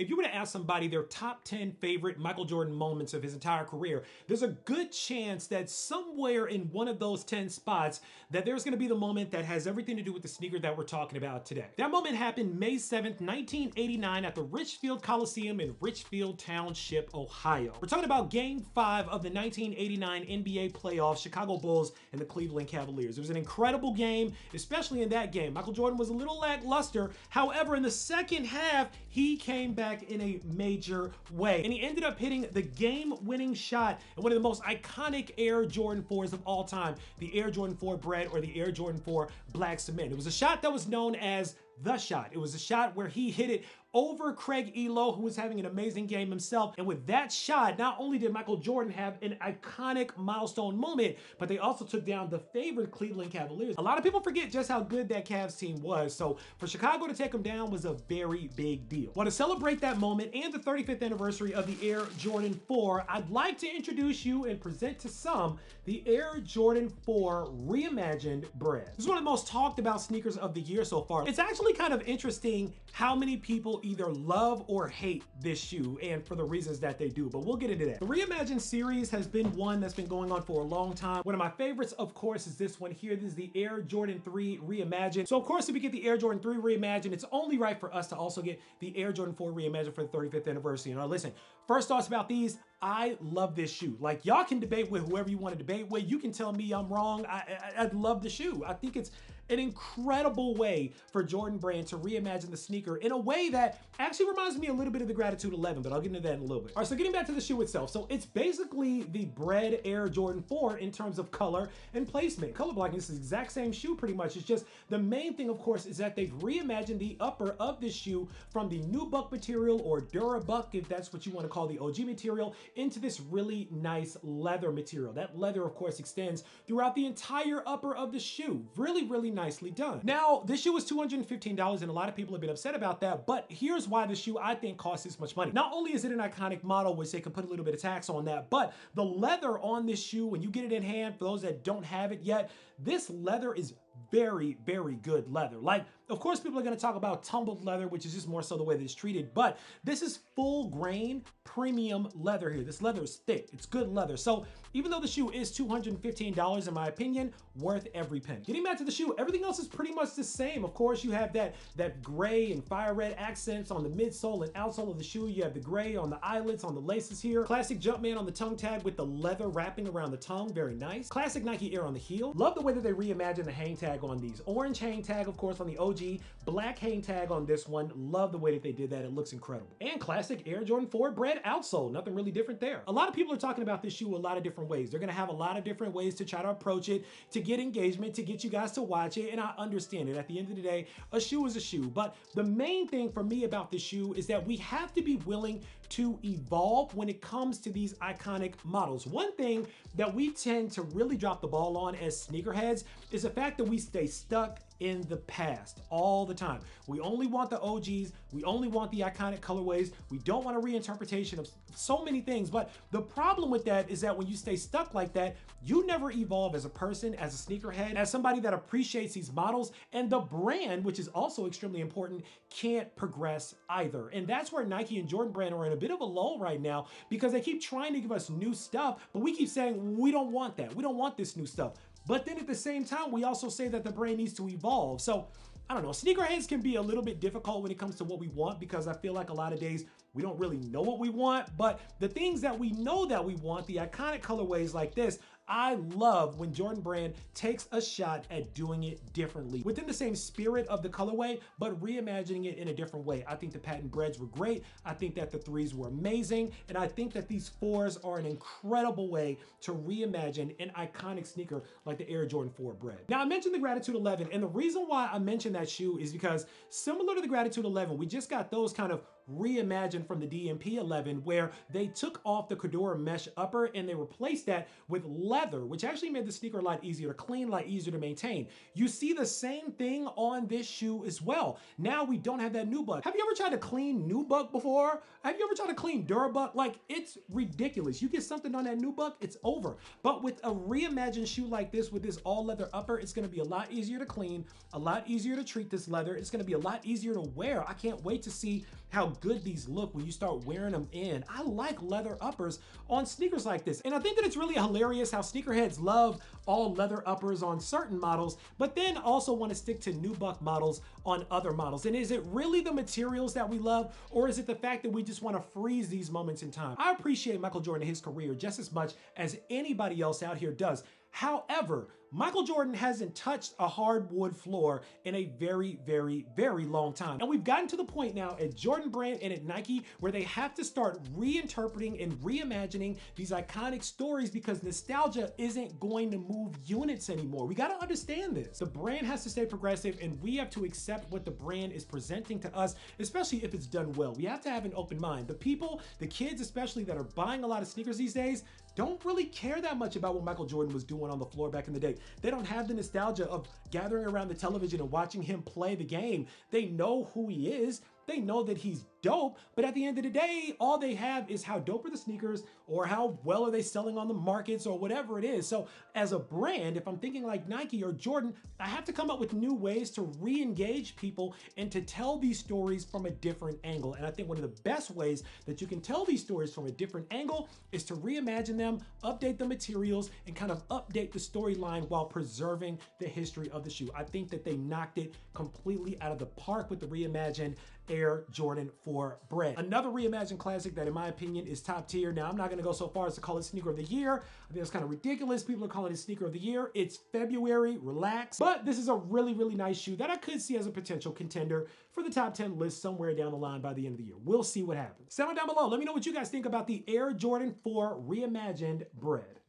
If you were to ask somebody their top 10 favorite Michael Jordan moments of his entire career, there's a good chance that somewhere in one of those 10 spots that there's going to be the moment that has everything to do with the sneaker that we're talking about today. That moment happened May 7th, 1989 at the Richfield Coliseum in Richfield Township, Ohio. We're talking about Game 5 of the 1989 NBA playoffs, Chicago Bulls and the Cleveland Cavaliers. It was an incredible game, especially in that game. Michael Jordan was a little lackluster. However, in the second half, he came back in a major way. And he ended up hitting the game-winning shot in one of the most iconic Air Jordan 4s of all time, the Air Jordan 4 Bred or the Air Jordan 4 Black Cement. It was a shot that was known as the shot. It was a shot where he hit it over Craig Elo, who was having an amazing game himself. And with that shot, not only did Michael Jordan have an iconic milestone moment, but they also took down the favorite Cleveland Cavaliers. A lot of people forget just how good that Cavs team was. So for Chicago to take them down was a very big deal. Well, to celebrate that moment and the 35th anniversary of the Air Jordan 4, I'd like to introduce you and present to some the Air Jordan 4 Reimagined Bred. This is one of the most talked about sneakers of the year so far. It's actually kind of interesting how many people either love or hate this shoe, and for the reasons that they do, but we'll get into that. The Reimagined series has been one that's been going on for a long time. One of my favorites, of course, is this one here. This is the Air Jordan 3 Reimagined. So of course, if we get the Air Jordan 3 Reimagined, it's only right for us to also get the Air Jordan 4 Reimagined for the 35th anniversary. Now listen, first thoughts about these, I love this shoe. Like, y'all can debate with whoever you want to debate with. You can tell me I'm wrong. I love the shoe. I think it's an incredible way for Jordan Brand to reimagine the sneaker in a way that actually reminds me a little bit of the Gratitude 11, but I'll get into that in a little bit. All right, so getting back to the shoe itself. So it's basically the Bred Air Jordan 4 in terms of color and placement. Color blocking, this is the exact same shoe pretty much. It's just the main thing, of course, is that they've reimagined the upper of this shoe from the nubuck material or Durabuck, if that's what you want to call the OG material, into this really nice leather material. That leather, of course, extends throughout the entire upper of the shoe. Really, really nicely done. Now, this shoe was $215, and a lot of people have been upset about that, but here's why the shoe, I think, costs this much money. Not only is it an iconic model, which they can put a little bit of tax on that, but the leather on this shoe, when you get it in hand, for those that don't have it yet, this leather is very, very good leather. Like, of course, people are going to talk about tumbled leather, which is just more so the way that it's treated, but this is full grain premium leather here. This leather is thick. It's good leather. So even though the shoe is $215, in my opinion, worth every penny. Getting back to the shoe, everything else is pretty much the same. Of course, you have that gray and fire red accents on the midsole and outsole of the shoe. You have the gray on the eyelets, on the laces here. Classic Jumpman on the tongue tag with the leather wrapping around the tongue. Very nice. Classic Nike Air on the heel. Love the way that they reimagined the hang tag on these. Orange hang tag, of course, on the OG. Black hang tag on this one. Love the way that they did that. It looks incredible. And classic Air Jordan 4 Bred outsole. Nothing really different there. A lot of people are talking about this shoe a lot of different ways. They're going to have a lot of different ways to try to approach it, to get engagement, to get you guys to watch it, and I understand it. At the end of the day, a shoe is a shoe. But the main thing for me about this shoe is that we have to be willing to evolve when it comes to these iconic models. One thing that we tend to really drop the ball on as sneakerheads is the fact that we stay stuck in the past all the time. We only want the OGs. We only want the iconic colorways. We don't want a reinterpretation of so many things. But the problem with that is that when you stay stuck like that, you never evolve as a person, as a sneakerhead, as somebody that appreciates these models, and the brand, which is also extremely important, can't progress either. And that's where Nike and Jordan Brand are in a bit of a lull right now, because they keep trying to give us new stuff, but we keep saying, we don't want that. We don't want this new stuff. But then at the same time, we also say that the brand needs to evolve. So I don't know, sneakerheads can be a little bit difficult when it comes to what we want, because I feel like a lot of days we don't really know what we want, but the things that we know that we want, the iconic colorways like this, I love when Jordan Brand takes a shot at doing it differently within the same spirit of the colorway, but reimagining it in a different way. I think the patent Breds were great. I think that the 3s were amazing. And I think that these 4s are an incredible way to reimagine an iconic sneaker like the Air Jordan 4 Bred. Now, I mentioned the Gratitude 11, and the reason why I mentioned that shoe is because similar to the Gratitude 11, we just got those kind of reimagined from the DMP 11, where they took off the Cordura mesh upper and they replaced that with leather, which actually made the sneaker a lot easier to clean, a lot easier to maintain. You see the same thing on this shoe as well. Now we don't have that nubuck. Have you ever tried to clean nubuck before? Have you ever tried to clean Durabuck? Like, it's ridiculous. You get something on that nubuck, it's over. But with a reimagined shoe like this, with this all leather upper, it's gonna be a lot easier to clean, a lot easier to treat this leather. It's gonna be a lot easier to wear. I can't wait to see how good these look when you start wearing them in. I like leather uppers on sneakers like this. And I think that it's really hilarious how sneakerheads love all leather uppers on certain models, but then also want to stick to nubuck models on other models. And is it really the materials that we love, or is it the fact that we just want to freeze these moments in time? I appreciate Michael Jordan and his career just as much as anybody else out here does. However, Michael Jordan hasn't touched a hardwood floor in a very, very, very long time. And we've gotten to the point now at Jordan Brand and at Nike where they have to start reinterpreting and reimagining these iconic stories because nostalgia isn't going to move units anymore. We got to understand this. The brand has to stay progressive and we have to accept what the brand is presenting to us, especially if it's done well. We have to have an open mind. The people, the kids especially, that are buying a lot of sneakers these days don't really care that much about what Michael Jordan was doing on the floor back in the day. They don't have the nostalgia of gathering around the television and watching him play the game. They know who he is. They know that he's dope, but at the end of the day, all they have is how dope are the sneakers or how well are they selling on the markets or whatever it is. So as a brand, if I'm thinking like Nike or Jordan, I have to come up with new ways to re-engage people and to tell these stories from a different angle. And I think one of the best ways that you can tell these stories from a different angle is to reimagine them, update the materials, and kind of update the storyline while preserving the history of the shoe. I think that they knocked it completely out of the park with the reimagined Air Jordan 4 Bred. Another reimagined classic that in my opinion is top tier. Now I'm not gonna go so far as to call it sneaker of the year. I think it's kind of ridiculous. People are calling it sneaker of the year. It's February, relax. But this is a really, really nice shoe that I could see as a potential contender for the top 10 list somewhere down the line by the end of the year. We'll see what happens. Comment down below. Let me know what you guys think about the Air Jordan 4 Reimagined Bred.